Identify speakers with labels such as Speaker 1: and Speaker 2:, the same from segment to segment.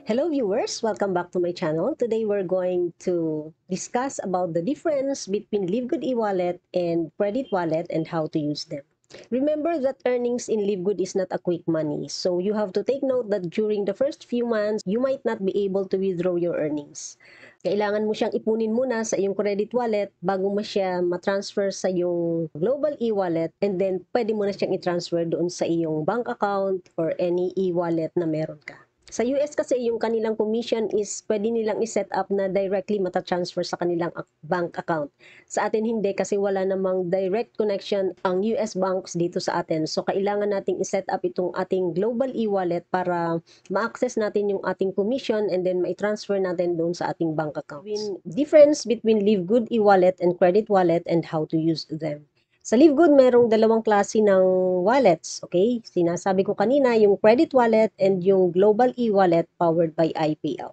Speaker 1: Hello viewers, welcome back to my channel. Today we're going to discuss about the difference between LiveGood e-wallet and credit wallet and how to use them. Remember that earnings in LiveGood is not a quick money. So you have to take note that during the first few months, you might not be able to withdraw your earnings. Kailangan mo siyang ipunin muna sa iyong credit wallet bago mo siya matransfer sa iyong global e-wallet, and then pwede mo na siyang i-transfer doon sa iyong bank account or any e-wallet na meron ka. Sa US kasi yung kanilang commission is pwede nilang i-set up na directly mata-transfer sa kanilang bank account. Sa atin hindi kasi wala namang direct connection ang US banks dito sa atin. So kailangan nating i-set up itong ating global e-wallet para ma-access natin yung ating commission and then ma-transfer natin doon sa ating bank account. Difference between LiveGood e-wallet and credit wallet and how to use them. Sa LiveGood, merong dalawang klase ng wallets, okay? Sinasabi ko kanina, yung credit wallet and yung global e-wallet powered by iPayout.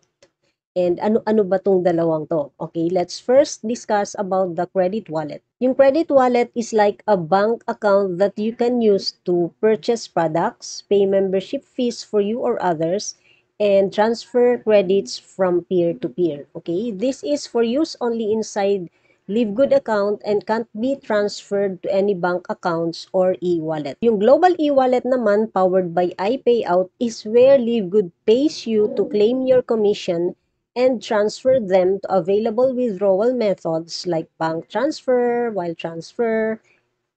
Speaker 1: And ano ba tong dalawang to? Okay, let's first discuss about the credit wallet. Yung credit wallet is like a bank account that you can use to purchase products, pay membership fees for you or others, and transfer credits from peer to peer. Okay, this is for use only inside LiveGood account and can't be transferred to any bank accounts or e-wallet. Yung global e-wallet naman powered by iPayout is where LiveGood pays you to claim your commission and transfer them to available withdrawal methods like bank transfer, wire transfer,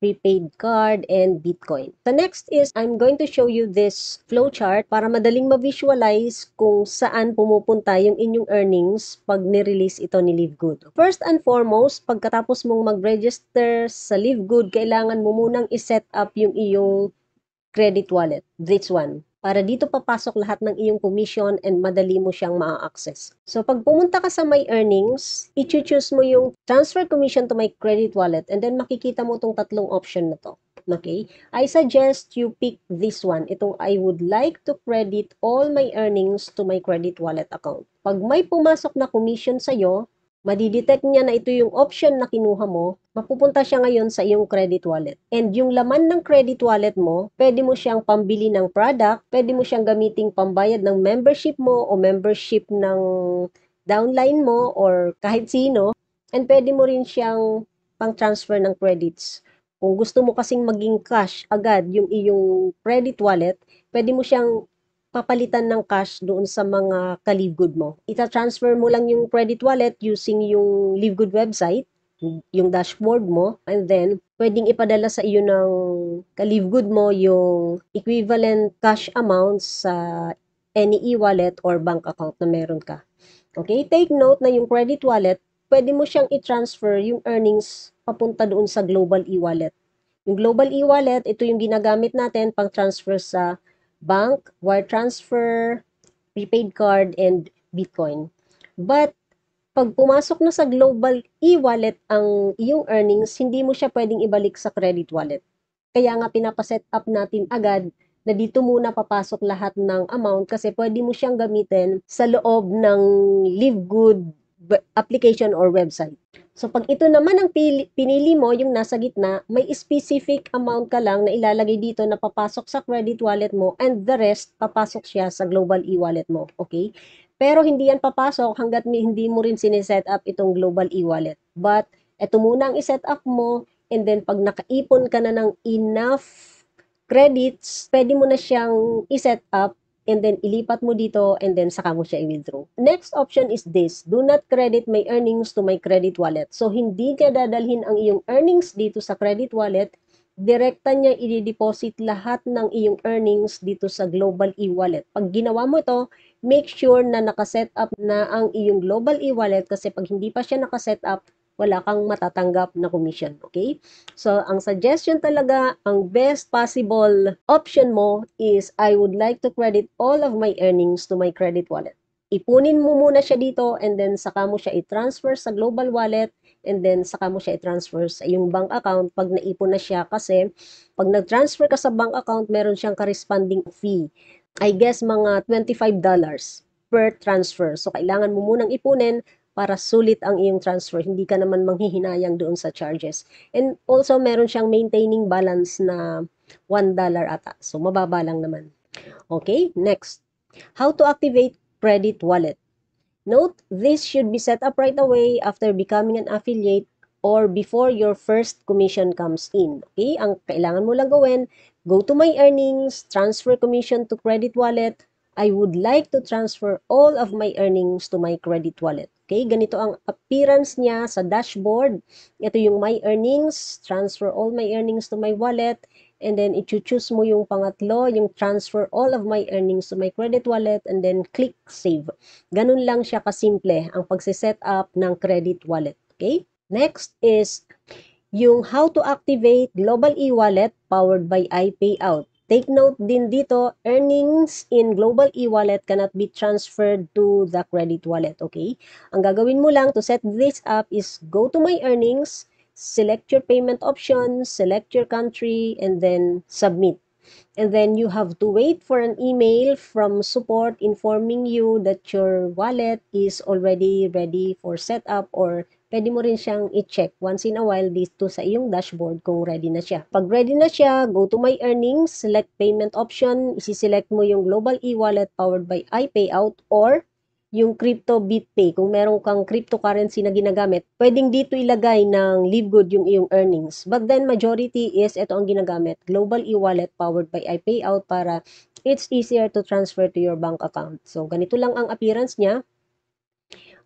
Speaker 1: prepaid card, and Bitcoin. The next is I'm going to show you this flowchart para madaling ma-visualize kung saan pumupunta yung inyong earnings pag ni-release ito ni LiveGood. First and foremost, pagkatapos mong mag-register sa LiveGood, kailangan mo munang i-set up yung iyong credit wallet. This one. Para dito papasok lahat ng iyong commission and madali mo siyang ma-access. So, pag pumunta ka sa my earnings, i-choose mo yung transfer commission to my credit wallet and then makikita mo itong tatlong option na to. Okay? I suggest you pick this one. Itong I would like to credit all my earnings to my credit wallet account. Pag may pumasok na commission sa'yo, madidetect niya na ito yung option na kinuha mo, mapupunta siya ngayon sa iyong credit wallet. And yung laman ng credit wallet mo, pwede mo siyang pambili ng product, pwede mo siyang gamiting pambayad ng membership mo o membership ng downline mo or kahit sino, and pwede mo rin siyang pang-transfer ng credits. Kung gusto mo kasing maging cash agad yung iyong credit wallet, pwede mo siyang papalitan ng cash doon sa mga ka-LiveGood mo. Ita-transfer mo lang yung credit wallet using yung LiveGood website, yung dashboard mo, and then pwedeng ipadala sa iyo ng ka-LiveGood mo yung equivalent cash amount sa any e-wallet or bank account na meron ka. Okay, take note na yung credit wallet, pwede mo siyang i-transfer yung earnings papunta doon sa global e-wallet. Yung global e-wallet, ito yung ginagamit natin pang transfer sa bank, wire transfer, prepaid card, and Bitcoin. But, pag pumasok na sa global e-wallet ang iyong earnings, hindi mo siya pwedeng ibalik sa credit wallet. Kaya nga pinapaset up natin agad na dito muna papasok lahat ng amount kasi pwede mo siyang gamitin sa loob ng LiveGood application or website. So, pag ito naman ang pinili mo, yung nasa gitna, may specific amount ka lang na ilalagay dito na papasok sa credit wallet mo and the rest, papasok siya sa global e-wallet mo. Okay? Pero hindi yan papasok hanggat hindi mo rin sineset up itong global e-wallet. But, ito muna ang iset up mo, and then pag nakaipon ka na ng enough credits, pwede mo na siyang iset up and then ilipat mo dito and then saka mo siya i-withdraw. Next option is this, do not credit my earnings to my credit wallet. So, hindi niya dadalhin ang iyong earnings dito sa credit wallet, direkta niya i-deposit lahat ng iyong earnings dito sa global e-wallet. Pag ginawa mo ito, make sure na nakaset up na ang iyong global e-wallet kasi pag hindi pa siya nakaset up, wala kang matatanggap na commission, okay? So, ang suggestion talaga, ang best possible option mo is I would like to credit all of my earnings to my credit wallet. Ipunin mo muna siya dito and then saka mo siya i-transfer sa global wallet and then saka mo siya i-transfer sa iyong bank account pag naipon na siya kasi pag nag-transfer ka sa bank account, meron siyang corresponding fee. I guess mga $25 per transfer. So, kailangan mo munang ipunin para sulit ang iyong transfer. Hindi ka naman manghihinayang doon sa charges. And also, meron siyang maintaining balance na $1 ata. So, mababa lang naman. Okay, next. How to activate credit wallet. Note, this should be set up right away after becoming an affiliate or before your first commission comes in. Okay? Ang kailangan mo lang gawin, go to my earnings, transfer commission to credit wallet. I would like to transfer all of my earnings to my credit wallet. Okay? Ganito ang appearance niya sa dashboard. Ito yung my earnings, transfer all my earnings to my wallet. And then, i-choose mo yung pangatlo, yung transfer all of my earnings to my credit wallet, and then click save. Ganun lang siya kasimple ang pagsiset up ng credit wallet. Okay? Next is yung how to activate Global e-wallet powered by iPayout. Take note din dito, earnings in Global e-wallet cannot be transferred to the credit wallet. Okay? Ang gagawin mo lang to set this up is go to my earnings, select your payment option, select your country, and then submit. And then you have to wait for an email from support informing you that your wallet is already ready for setup, or pwede mo rin siyang i-check once in a while dito sa iyong dashboard kung ready na siya. Pag ready na siya, go to my earnings, select payment option, isi-select mo yung Global e-wallet powered by iPayout or yung crypto BitPay. Kung meron kang cryptocurrency na ginagamit, pwedeng dito ilagay ng Livegood yung iyong earnings. But then majority is ito ang ginagamit, Global e-wallet powered by iPayout, para it's easier to transfer to your bank account. So ganito lang ang appearance niya.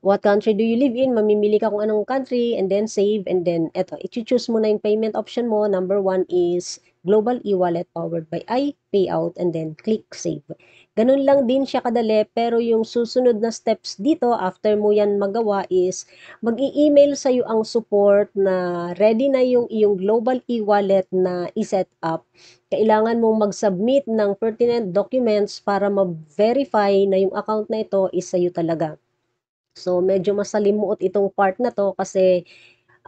Speaker 1: What country do you live in? Mamimili ka kung anong country, and then save, and then eto, i-choose mo na yung payment option mo. Number 1 is Global e-wallet powered by iPayout, and then click save. Ganun lang din siya kadali, pero yung susunod na steps dito after mo yan magawa is mag-i-email sa iyo ang support na ready na yung iyong Global e-wallet na i-set up. Kailangan mong mag-submit ng pertinent documents para ma-verify na yung account na ito is sa iyo talaga. So, medyo masalimuot itong part na to kasi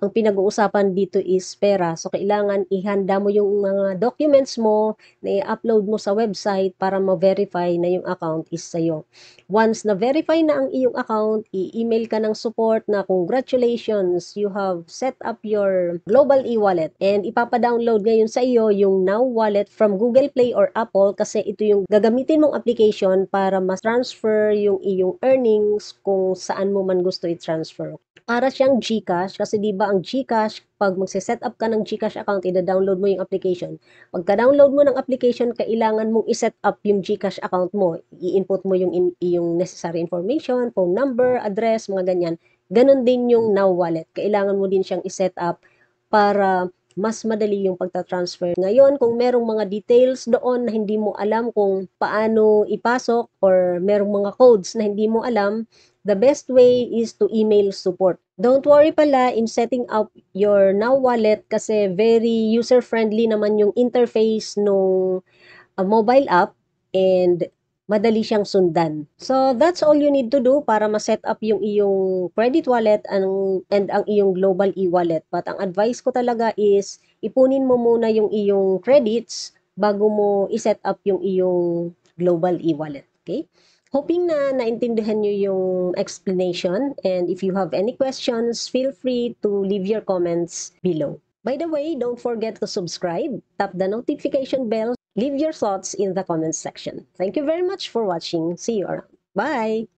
Speaker 1: ang pinag-uusapan dito is pera. So, kailangan ihanda mo yung mga documents mo na i-upload mo sa website para ma-verify na yung account is sa'yo. Once na-verify na ang iyong account, i-email ka ng support na congratulations, you have set up your Global e-wallet. And ipapa-download ngayon sa iyo yung Now Wallet from Google Play or Apple kasi ito yung gagamitin mong application para mas-transfer yung iyong earnings kung saan mo man gusto i-transfer. Para siyang GCash kasi 'di ba ang GCash, pag magse-set up ka ng GCash account, ida-download mo yung application. Pagka-download mo ng application, kailangan mong i-set up yung GCash account mo. I-input mo yung necessary information, phone number, address, mga ganyan. Ganon din yung Now Wallet. Kailangan mo din siyang i-set up para mas madali yung pagta-transfer. Ngayon, kung merong mga details doon na hindi mo alam kung paano ipasok, or merong mga codes na hindi mo alam, the best way is to email support. Don't worry pala in setting up your Now Wallet kasi very user-friendly naman yung interface nung mobile app, and madali siyang sundan. So, that's all you need to do para ma-set up yung iyong credit wallet and ang iyong Global e-wallet. But ang advice ko talaga is ipunin mo muna yung iyong credits bago mo i-set up yung iyong Global e-wallet. Okay? Hoping na naintindihan nyo yung explanation, and if you have any questions, feel free to leave your comments below. By the way, don't forget to subscribe, tap the notification bell, leave your thoughts in the comments section. Thank you very much for watching. See you around. Bye!